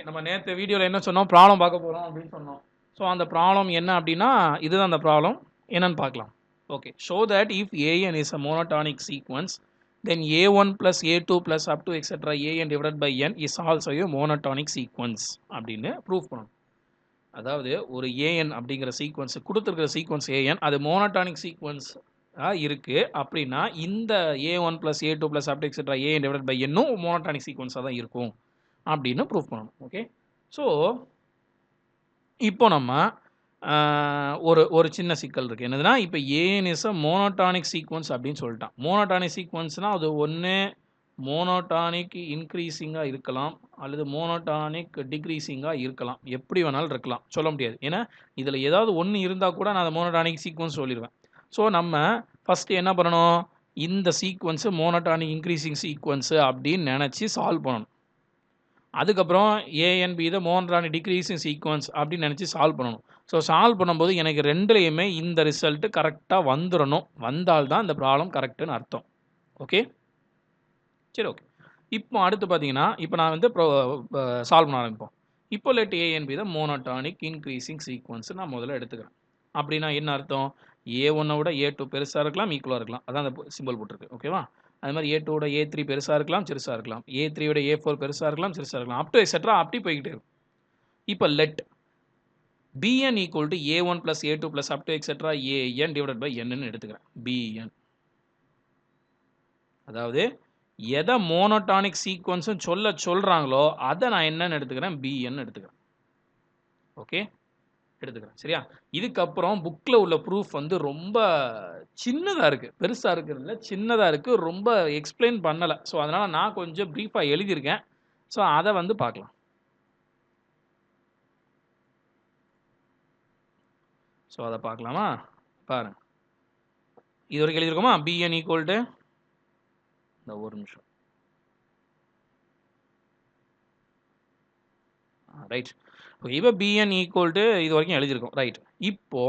நம்ம நேற்று வீடியோவில் என்ன சொன்னோம், ப்ராப்ளம் பார்க்க போகிறோம் அப்படின்னு சொன்னோம். ஸோ அந்த ப்ராப்ளம் என்ன அப்படின்னா இதுதான் அந்த ப்ராப்ளம் என்னன்னு பார்க்கலாம். Okay, show that if a n is a monotonic sequence then a1 plus a2 plus up to etc an divided by n is also a monotonic sequence அப்படின்னு ப்ரூவ் பண்ணணும். அதாவது ஒரு ஏஎன் அப்படிங்கிற சீக்வன்ஸ் கொடுத்துருக்கிற சீக்வன்ஸ் ஏஎன் அது monotonic sequence இருக்குது அப்படின்னா இந்த a1 plus a2 plus up to etc an divided by n monotonic சீக்வன்ஸாக தான் இருக்கும் அப்படின்னு ப்ரூவ் பண்ணணும். ஓகே, ஸோ இப்போ நம்ம ஒரு சின்ன சிக்கல் இருக்குது. என்னதுன்னா, இப்போ a n is a monotonic sequence அப்படின்னு சொல்லிட்டான். மோனோடானிக் சீக்வன்ஸ்னால் அது ஒன்று மோனோடானிக் இன்க்ரீஸிங்காக இருக்கலாம் அல்லது மோனோடானிக் டிக்ரீஸிங்காக இருக்கலாம். எப்படி வேணாலும் இருக்கலாம், சொல்ல முடியாது. ஏன்னா இதில் ஏதாவது ஒன்று இருந்தால் கூட நான் அதை மோனோடானிக் சீக்வன்ஸ் சொல்லிடுவேன். ஸோ நம்ம ஃபஸ்ட்டு என்ன பண்ணணும், இந்த சீக்வன்ஸு மோனோடானிக் இன்க்ரீஸிங் சீக்வன்ஸு அப்படின்னு நினச்சி சால்வ் பண்ணணும். அதுக்கப்புறம் ஏஎன்பி இதை மோனோடானிக் டிக்ரீஸிங் சீக்வன்ஸ் அப்படின்னு நினச்சி சால்வ் பண்ணணும். ஸோ சால்வ் பண்ணும்போது எனக்கு ரெண்டுலேயுமே இந்த ரிசல்ட்டு கரெக்டாக வந்துடணும். வந்தால்தான் இந்த ப்ராப்ளம் கரெக்டுன்னு அர்த்தம். ஓகே, சரி, ஓகே. இப்போ அடுத்து பார்த்தீங்கன்னா, இப்போ நான் வந்து சால்வ் பண்ண ஆரம்பிப்போம். இப்போ லெட் ஏஎன்பி தான் மோனோடானிக் இன்க்ரீஸிங் சீக்வன்ஸ் நான் முதல்ல எடுத்துக்கிறேன். அப்படின்னா என்ன அர்த்தம், A1 விட A2 பெருசாக இருக்கலாம், ஈக்குவலாக இருக்கலாம். அதான் அந்த சிம்பிள் போட்டிருக்கு. ஓகேவா, அது மாதிரி A2 விட A3 பெருசாக இருக்கலாம், சிறுசாக இருக்கலாம். A3 விட A4 பெருசாக இருக்கலாம், சிறுசாக இருக்கலாம். அப் டு எக்ஸெட்ரா அப்படி போய்கிட்டே இருக்கும். இப்போ let Bn equal to A1 plus A2 plus up to etcetera AN divided by Nன்னு எடுத்துக்கிறேன். Bn அதாவது எதை மோனோடானிக் சீக்வன்ஸும் சொல்கிறாங்களோ அதை நான் என்னன்னு எடுத்துக்கிறேன், Bn எடுத்துக்கிறேன். ஓகே, எடுத்துக்கிறேன். சரியா, இதுக்கப்புறம் புக்கில் உள்ள ப்ரூஃப் வந்து ரொம்ப சின்னதாக இருக்குது, பெருசாக இருக்கிறதுல சின்னதாக இருக்குது, ரொம்ப எக்ஸ்பிளைன் பண்ணலை. ஸோ அதனால் நான் கொஞ்சம் ப்ரீஃபாக எழுதியிருக்கேன். ஸோ அதை வந்து பார்க்கலாம். ஸோ அதை பார்க்கலாமா, பாருங்க. இது வரைக்கும் எழுதியிருக்கோமா, Bn ஈக்குவல் டு இந்த ஒரு நிமிஷம், ரைட். இப்போ Bn ஈக்குவல் டு இது வரைக்கும் எழுதியிருக்கோம், ரைட். இப்போ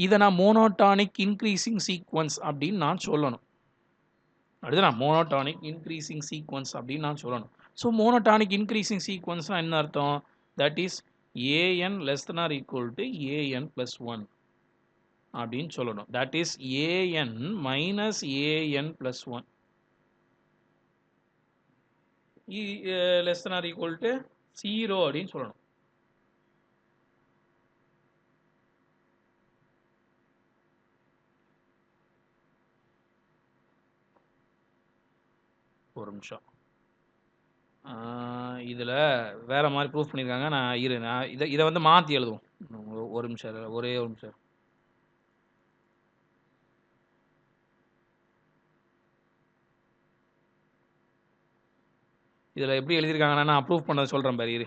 இதை நான் மோனோடானிக் இன்க்ரீசிங் சீக்வன்ஸ் அப்படின்னு நான் சொல்லணும். அடுத்து மோனோடானிக் இன்க்ரீசிங் சீக்வன்ஸ் அப்படின்னு நான் சொல்லணும். ஸோ மோனோடானிக் இன்க்ரீசிங் சீக்வன்ஸ்னால் என்ன அர்த்தம், that is A N less than or equal to A N plus 1 அப்படின்னு சொல்லணும். That is A N minus A N plus 1 less than or equal to 0 அப்படின்னு சொல்லணும். ஒரு நிமிஷம், இதில் வேறு மாதிரி ப்ரூஃப் பண்ணியிருக்காங்க. நான் இதை வந்து மாற்றி எழுதுவோம். ஒரு நிமிஷம், ஒரே ஒரு நிமிஷம். இதில் எப்படி எழுதியிருக்காங்கன்னா நான் அப்ரூவ் பண்ணதை சொல்கிறேன் பாரு. இரு,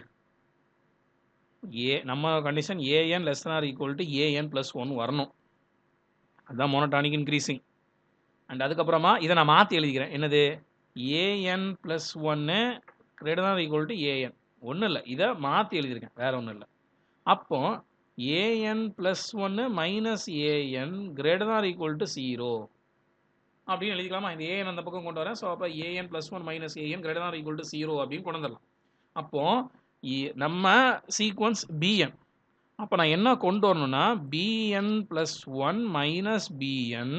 நம்ம condition A N less than or equal to A N plus 1 வரணும். அதுதான் மோனோடானிக் இன்க்ரீசிங். அண்ட் அதுக்கப்புறமா இதை நான் மாற்றி எழுதிக்கிறேன். என்னது, AN plus 1 greater than equal to AN. ஒன்றும் இல்லை, இதை மாற்றி எழுதியிருக்கேன், வேறு ஒன்றும் இல்லை. அப்போ AN plus 1 minus AN greater than equal to 0 அப்படின்னு எழுதிக்கலாமா. இந்த ஏஎன் அந்த பக்கம் கொண்டு வரேன். ஸோ அப்போ AN plus 1 minus AN greater than equal to 0 அப்படின்னு கொண்டு வந்துடலாம். அப்போது நம்ம சீக்வன்ஸ் பிஎன், அப்போ நான் என்ன கொண்டு வரணும்னா B N plus 1 minus B N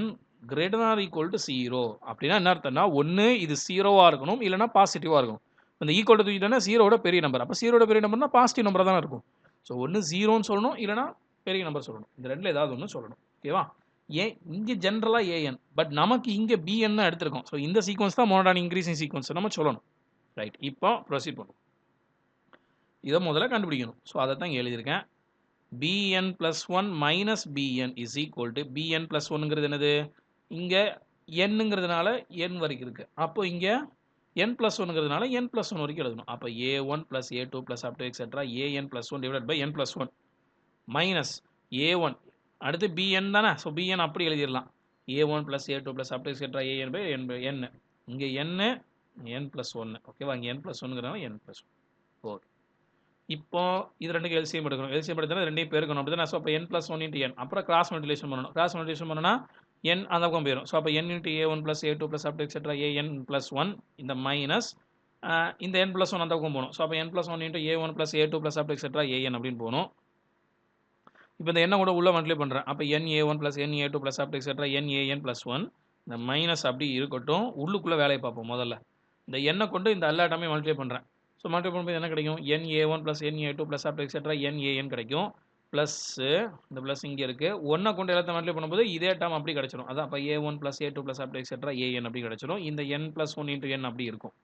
greater than equal to 0 அப்படின்னா என்ன அர்த்தம்னா, ஒன்று இது 0வாக இருக்கணும், இல்லைனா பாசிட்டிவாக இருக்கணும். இந்த ஈக்குவல் டு தூக்கிட்டோன்னா 0வோட பெரிய நம்பர். அப்போ 0வோட பெரிய நம்பர்னா பாசிட்டிவ் நம்பராக தானே இருக்கும். ஸோ ஒன்று 0ன்னு சொல்லணும், இல்லைனா பெரிய நம்பர் சொல்லணும். இந்த ரெண்டில் ஏதாவது ஒன்று சொல்லணும். ஓகேவா, ஏன் இங்கே ஜென்ரலாக ஏஎன், பட் நமக்கு இங்கே பிஎன் தான் எடுத்திருக்கோம். ஸோ இந்த சீக்வன்ஸ் தான் மோனோடானிக் இன்க்ரீசிங் சீக்வன்ஸ் நம்ம சொல்லணும். ரைட், இப்போ ப்ரொசீட் பண்ணுவோம். இதை முதல்ல கண்டுபிடிக்கணும். ஸோ அதை தான் இங்கே எழுதியிருக்கேன். Bn plus 1 minus Bn is equal to Bn plus 1ங்கிறது என்னது, இங்கே என்னங்கிறதுனால n வரைக்கும் இருக்குது. அப்போ இங்கே n ப்ளஸ் 1ங்கிறதுனால n ப்ளஸ் 1 வரைக்கும் எழுதணும். அப்போ A1 plus A2 plus up to etcetera AN plus 1 divide by n plus 1 minus A1 அடுத்து Bn தானே. ஸோ Bn அப்படி எழுதிடலாம். A1 plus A2 plus up to etcetera AN by n. இங்கே n plus 1. ஓகேவா, இங்கே n ப்ளஸ் 1ங்கிறதுனால n plus 1. Okay, இப்போ இது ரெண்டுக்கு எல்சிஎம் எடுக்கணும். எல்சிஎம் எடுத்தா ரெண்டையும் பெருக்கணும். அப்படி தான். ஸோ அப்போ n ப்ளஸ் 1 இன்ட்டு n, அப்புறம் கிராஸ் மல்டிப்ளிகேஷன் பண்ணணும். கிராஸ் மல்டிப்ளிகேஷன் பண்ணோன்னா n அந்த பக்கம் போயிடும். ஸோ அப்போ n into A1 plus A2 plus up to etcetera AN plus 1 இந்த மைனஸ் இந்த n + 1 அந்த பக்கம் போகணும். ஸோ அப்போ n + 1 × a1 + a2 + up etc. an அப்படின்னு போகணும். இப்போ இந்த எண்ணை கூட உள்ள மல்டிப்ளை பண்ணுறேன். அப்போ n_a1 + n_a2 + up etc. n_an + 1 இந்த மைனஸ் அப்படி இருக்கட்டும். உள்ளுக்குள்ளே வேலையை பார்ப்போம் முதல்ல. இந்த எண்ணை கொண்டு இந்த எல்லா இடமே மல்டிப்ளை பண்ணுறேன். ஸோ மல்டிப்ளை பண்ணும்போது என்ன கிடைக்கும்? n_a1 + n_a2 + up etc. n_an கிடைக்கும். ப்ளஸ்ஸு இந்த ப்ளஸ் இங்கே இருக்குது. ஒன்றை கொண்டு எல்லாத்தையும் மல்டிப்ளை பண்ணும்போது இதே டேர்ம் அப்படி கிடச்சிடும். அதான் அப்போ a1 + a2 + up etc. an அப்படி கிடச்சிடும். இந்த n + 1 × n அப்படி இருக்கும்.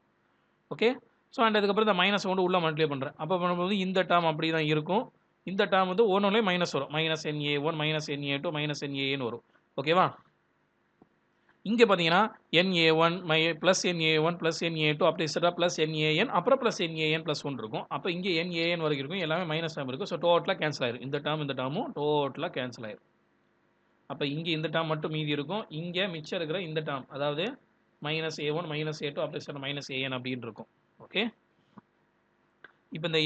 ஓகே. ஸோ அண்ட் அதுக்கப்புறம் இந்த மைனஸ் கொண்டு உள்ளே மல்டிப்ளை பண்ணுறேன். அப்போ பண்ணும்போது இந்த டேர்ம் அப்படி தான் இருக்கும். இந்த டேர்ம் வந்து ஒன்றுலே மைனஸ் வரும். -na1 -na2 -nan வரும். ஓகேவா? இங்கே பார்த்தீங்கன்னா na1 +na1 +na2 அப்படி எக்ஸெட்ரா +nan அப்புறம் +nan + 1 இருக்கும். அப்போ இங்கே nan வரைக்கும் இருக்கும். எல்லாமே மைனஸ் டேர்ம் இருக்குது. ஸோ டோட்டலாக கேன்சல் ஆயிரும். இந்த டேர்மும் டோட்டலாக கேன்சல் ஆயிரும். அப்போ இங்கே இந்த டேர்ம் மட்டும் மீதி இருக்கும். இங்கே மிச்சம் இருக்கிற இந்த டேர்ம் அதாவது -a1 -a2 அப்படி -an அப்படின்னு இருக்கும். ஓகே. இப்போ இந்த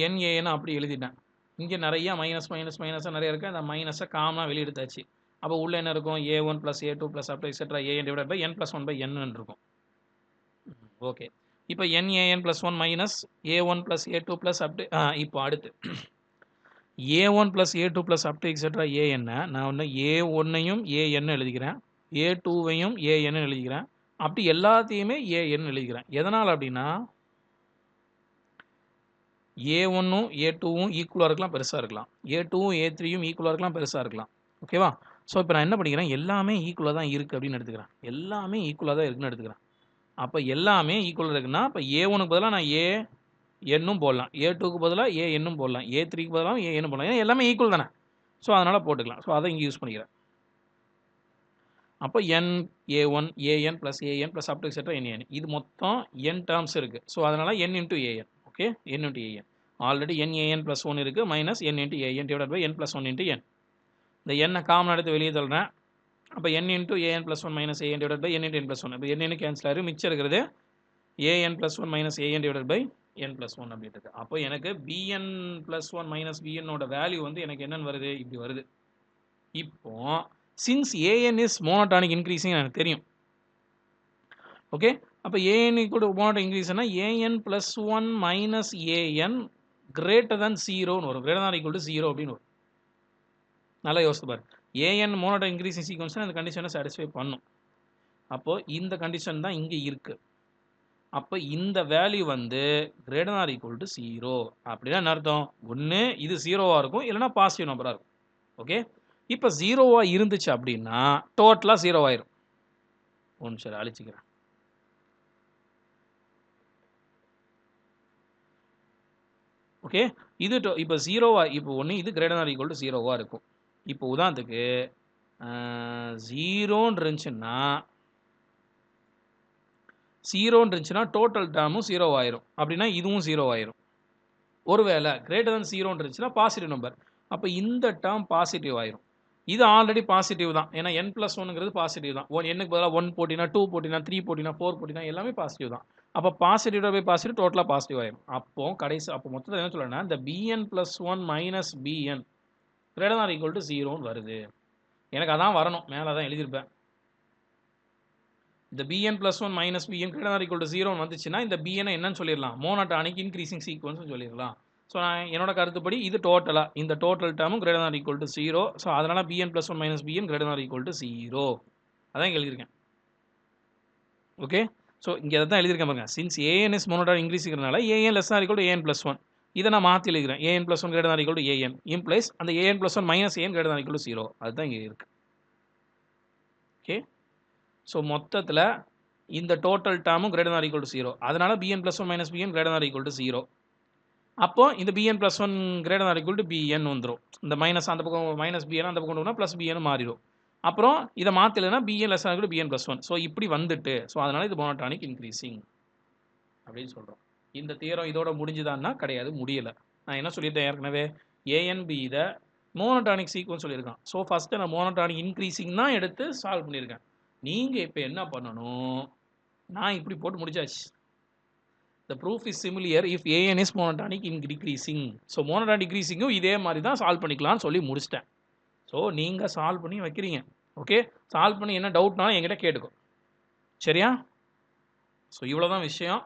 nan அப்படி எழுதிட்டேன். இங்கே நிறையா மைனஸாக நிறைய இருக்குது. அந்த மைனஸை காமனாக வெளியெடுத்தாச்சு. அப்போ உள்ளே என்ன இருக்கும்? a1 + a2 + up etc. an / n + 1/n இருக்கும். ஓகே. இப்போ nan + 1 minus a1 + a2 + up இப்போ அடுத்து a1 + a2 + up etc. an நான் ஒன்று a1ஐயும் an எழுதிக்கிறேன், a2வையும் an எழுதிக்கிறேன், அப்படி எல்லாத்தையுமே an எழுதிக்கிறேன். எதனால் அப்படின்னா a1ம் a2வும் ஈக்குவலாக இருக்கலாம், பெருசாக இருக்கலாம். a2வும் a3யும் ஈக்குவலாக இருக்கலாம், பெருசாக இருக்கலாம். ஓகேவா? ஸோ இப்போ நான் என்ன பண்ணிக்கிறேன்? எல்லாமே ஈக்குவலாக தான் இருக்குது அப்படின்னு எடுத்துக்கிறேன். எல்லாமே ஈக்குவலாக தான் இருக்குன்னு எடுத்துக்கிறேன். அப்போ எல்லாமே ஈக்குவலாக இருக்குன்னா அப்போ a1க்கு பதிலாக நான் a_n போடலாம், a2க்கு பதிலாக a_n போடலாம், a3க்கு பதிலாக a_n போடலாம். ஏன்னா எல்லாமே ஈக்குவல் தானே. ஸோ அதனால் போட்டுக்கலாம். ஸோ அதை இங்கே யூஸ் பண்ணிக்கிறேன். அப்போ n_a1 an + an + up etc. nan இது மொத்தம் n டேர்ம்ஸ் இருக்குது. ஸோ அதனால் n × an. Okay. n × an already nan + 1 இருக்குது minus n × an / n + 1 × n. இந்த n காமன் எடுத்து வெளியே தள்ளுறேன். அப்போ n × an + 1 - an / n × n + 1. இப்போ n கேன்சல் ஆகிரும். மிச்சம் இருக்கிறது an + 1 - an / n + 1 அப்படி இருக்குது. அப்போ எனக்கு bn + 1 - bn ஓட வேல்யூ வந்து எனக்கு என்னன்னு வருது? இப்படி வருது. இப்போ since an is monotonic increasing எனக்கு தெரியும். ஓகே. அப்போ an கூட மோனோடானிக் இன்க்ரீஸ்னா an + 1 - an கிரேட்டர் than 0ன்னு வரும். greater than 0 அப்படின்னு வரும். நல்லா யோசித்து பாரு. an மோனோடானிக் இன்க்ரீசிங் சீக்வன்ஸ்னா இந்த கண்டிஷனை சாட்டிஸ்ஃபை பண்ணும். அப்போது இந்த கண்டிஷன் தான் இங்கே இருக்குது. அப்போ இந்த வேல்யூ வந்து greater than 0 அப்படின்னா என்ன அர்த்தம்? ஒன்று இது 0வாக இருக்கும், இல்லைனா பாசிட்டிவ் நம்பராக இருக்கும். ஓகே. இப்போ 0வாக இருந்துச்சு அப்படின்னா டோட்டலாக 0 ஆயிரும். ஒன்று சரி அழிச்சிக்கிறேன். ஓகே. இது இப்போ 0வா இப்போ ஒன்று இது greater than 0வாக இருக்கும். இப்போ உதாரணத்துக்கு 0ன்னு இருந்துச்சுன்னா டோட்டல் டேர்மும் 0 ஆயிரும். அப்படின்னா இதுவும் 0 ஆயிரும். ஒருவேளை greater than 0 இருந்துச்சுன்னா பாசிட்டிவ் நம்பர். அப்போ இந்த டேர்ம் பாசிட்டிவ் ஆயிரும். இது ஆல்ரெடி பாசிட்டிவ் தான். ஏன்னா n + 1ங்கிறது பாசிட்டிவ் தான். n-க்கு பதிலாக 1 போட்டினா 2 போட்டினா 3 போட்டினா 4 போட்டினா எல்லாமே பாசிட்டிவ் தான். அப்போ பாசிட்டிவ் பை பாசிட்டிவ் டோட்டலாக பாசிட்டிவ் ஆயிரும். அப்போ மொத்தத்தில் என்ன சொல்லணும்னா இந்த bn + 1 - bn greater than 0ன்னு வருது. எனக்கு அதான் வரணும். மேலே தான் எழுதியிருப்பேன். இந்த bn + 1 - bn greater than 0ன்னு வந்துச்சுன்னா இந்த bn என்னன்னு சொல்லிடலாம்? மோனோடானிக் இன்க்ரீசிங் சீக்வன்ஸ்னு சொல்லிடலாம். ஸோ நான் என்னோட கருத்துப்படி இது டோட்டலாக இந்த டோட்டல் டேர்மும் greater than 0. ஸோ அதனால் bn + 1 - bn greater than 0 அதான் இங்கே எழுதியிருக்கேன். ஓகே. ஸோ இங்கே அதை தான் எழுதியிருக்கேன் பாருங்க. சின்ஸ் an இஸ் மோனோடானிக் இன்க்ரீசிங்கிறனால an less than = an + 1 இதை நான் மாற்றி எழுதிக்கிறேன். an + 1 greater than an implies அந்த an + 1 - an greater than 0 அதுதான் இங்கே இருக்குது. ஓகே. ஸோ மொத்தத்தில் இந்த டோட்டல் டேர்மும் greater than 0 அதனால் bn + 1 - bn greater than 0. அப்போ இந்த bn + 1 greater than bn வந்துடும். இந்த மைனஸ் அந்த பக்கம் -bn அந்த பக்கம் கொண்டு ப்ளஸ் bn மாறிடும். அப்புறம் இதை மாற்றலைன்னா bn less than bn + 1. So இப்படி வந்துட்டு ஸோ அதனால் இது மோனோடானிக் இன்க்ரீசிங் அப்படின்னு சொல்கிறோம். இந்த தியரம் இதோட முடிஞ்சுதான்னா கிடையாது, முடியலை. நான் என்ன சொல்லியிருந்தேன் ஏற்கனவே? an/b இதை மோனோடானிக் சீக்வன்ஸ் சொல்லியிருக்கான். ஸோ ஃபஸ்ட்டு நான் மோனோடானிக் இன்க்ரீசிங் தான் எடுத்து சால்வ் பண்ணியிருக்கேன். நீங்கள் இப்போ என்ன பண்ணணும்? நான் இப்படி போட்டு முடிச்சாச்சு. The proof is similar if an is monotonic in decreasing. So monotonic டிக்ரீசிங்கும் இதே மாதிரி தான் சால்வ் பண்ணிக்கலாம்னு சொல்லி முடிச்சிட்டேன். ஸோ நீங்கள் சால்வ் பண்ணி வைக்கிறீங்க. ஓகே. சால்வ் பண்ணி என்ன டவுட்னாலும் என்கிட்ட கேட்டுக்கோ. சரியா? ஸோ இவ்வளோ தான் விஷயம்.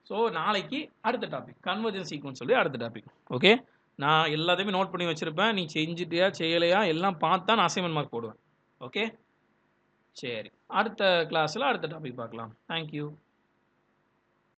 ஸோ நாளைக்கு அடுத்த டாபிக் கன்வர்ஜென்ஸ் சீக்வன்ஸ் சொல்லி அடுத்த டாபிக். ஓகே, நான் எல்லாத்தையுமே நோட் பண்ணி வச்சுருப்பேன். நீ செஞ்சுட்டியா செய்யலையா எல்லாம் பார்த்து தான் நான் அசைன்மெண்ட் மார்க் போடுவேன். ஓகே, சரி, அடுத்த கிளாஸில் அடுத்த டாபிக் பார்க்கலாம். தேங்க்யூ.